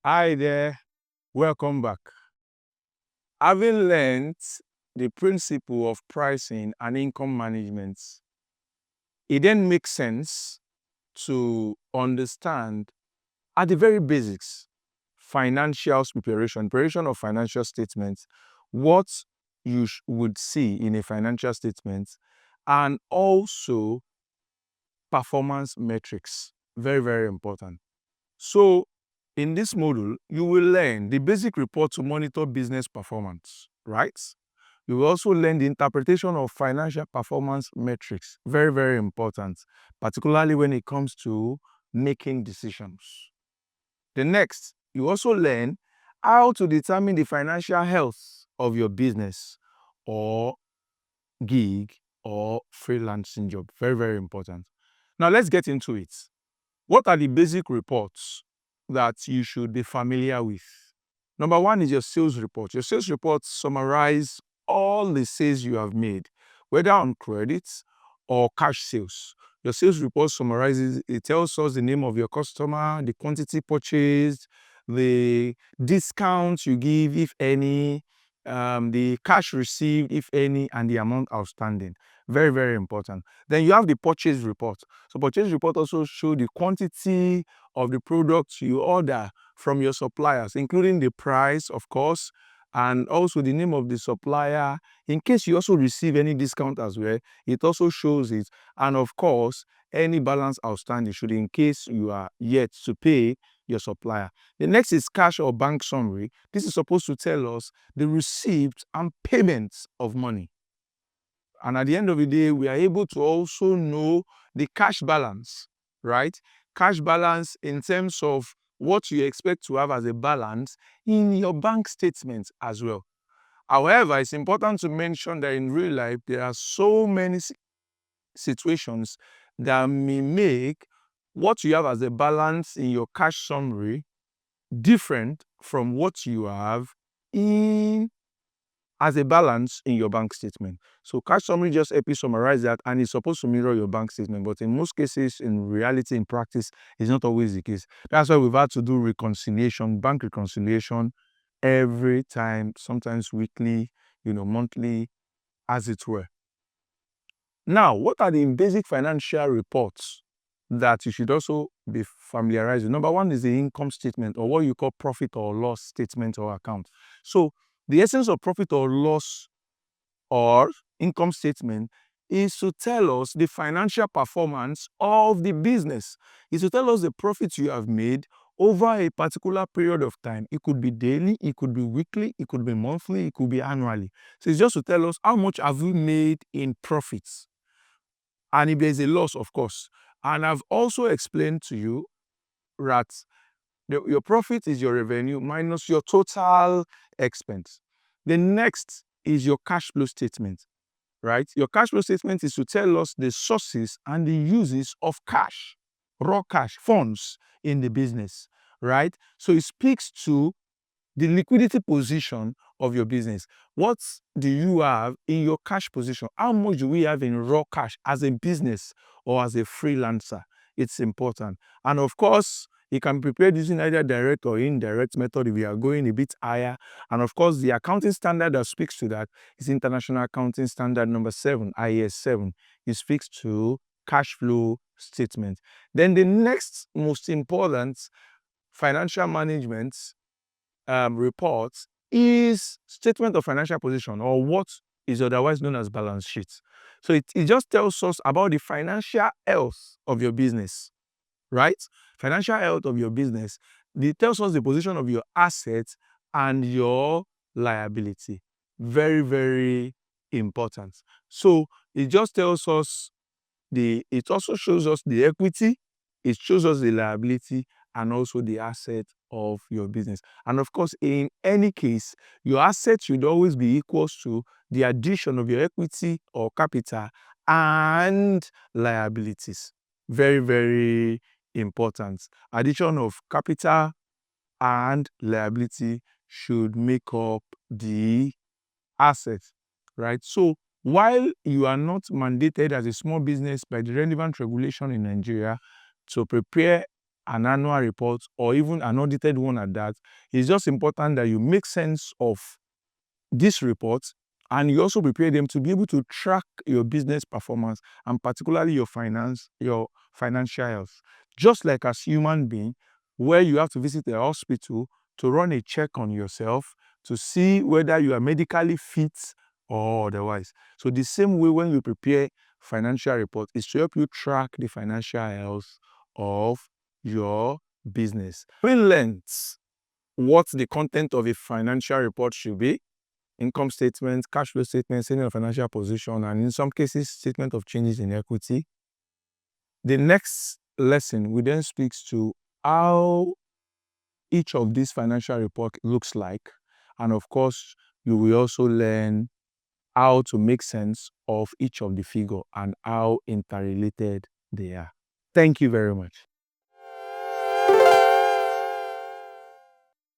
Hi there, welcome back. Having learned the principle of pricing and income management, it then makes sense to understand at the very basics, preparation of financial statements, what you would see in a financial statement, and also performance metrics. Very, very important. So, in this module, you will learn the basic report to monitor business performance, right? You will also learn the interpretation of financial performance metrics. Very, very important, particularly when it comes to making decisions. The next, you also learn how to determine the financial health of your business or gig or freelancing job. Very, very important. Now, let's get into it. What are the basic reports that you should be familiar with? Number one is your sales report. Your sales report summarizes all the sales you have made, whether on credits or cash sales. Your sales report summarizes, it tells us the name of your customer, the quantity purchased, the discounts you give, if any, the cash received, if any, and the amount outstanding. Very, very important. Then you have the purchase report. So purchase report also shows the quantity of the products you order from your suppliers, including the price, of course, and also the name of the supplier. In case you also receive any discount as well, it also shows it. And of course, any balance outstanding should, in case you are yet to pay your supplier. The next is cash or bank summary. This is supposed to tell us the receipts and payments of money. And at the end of the day, we are able to also know the cash balance, right? Cash balance in terms of what you expect to have as a balance in your bank statement as well. However, it's important to mention that in real life, there are so many situations that may make what you have as a balance in your cash summary different from what you have in as a balance in your bank statement. So cash summary just helps you summarize that, and it's supposed to mirror your bank statement. But in most cases, in reality, in practice, it's not always the case. That's why we've had to do reconciliation, bank reconciliation every time, sometimes weekly, monthly, as it were. Now, what are the basic financial reports that you should also be familiarized with? Number one is the income statement, or what you call profit or loss statement or account. So the essence of profit or loss or income statement is to tell us the financial performance of the business. Is to tell us the profits you have made over a particular period of time. It could be daily, it could be weekly, it could be monthly, it could be annually. So it's just to tell us how much have we made in profits. And if there's a loss, of course. And I've also explained to you that your profit is your revenue minus your total expense. The next is your cash flow statement, right? Your cash flow statement is to tell us the sources and the uses of cash, raw cash, funds in the business, right? So it speaks to the liquidity position of your business. What do you have in your cash position? How much do we have in raw cash as a business or as a freelancer? It's important. And of course, you can prepare using either direct or indirect method if you are going a bit higher. And of course, the accounting standard that speaks to that is International Accounting Standard number 7, IAS 7. It speaks to cash flow statement. Then the next most important financial management report is statement of financial position, or what is otherwise known as balance sheet. So it just tells us about the financial health of your business, right? Financial health of your business. It tells us the position of your assets and your liability. Very, very important. So it just tells us it also shows us the equity, it shows us the liability, and also the asset of your business. And of course, in any case, your asset should always be equals to the addition of your equity or capital and liabilities. Very, very important. Addition of capital and liability should make up the asset, right? So while you are not mandated as a small business by the relevant regulation in Nigeria to prepare an annual report or even an audited one at that, it's just important that you make sense of this report and you also prepare them to be able to track your business performance and particularly your financial health. Just like as human being, where you have to visit a hospital to run a check on yourself to see whether you are medically fit or otherwise. So the same way when you prepare financial report is to help you track the financial health of your business. We learned what the content of a financial report should be: income statement, cash flow statement, statement of financial position, and in some cases, statement of changes in equity. The next lesson we then speaks to how each of these financial report looks like. And of course, you will also learn how to make sense of each of the figure and how interrelated they are. Thank you very much.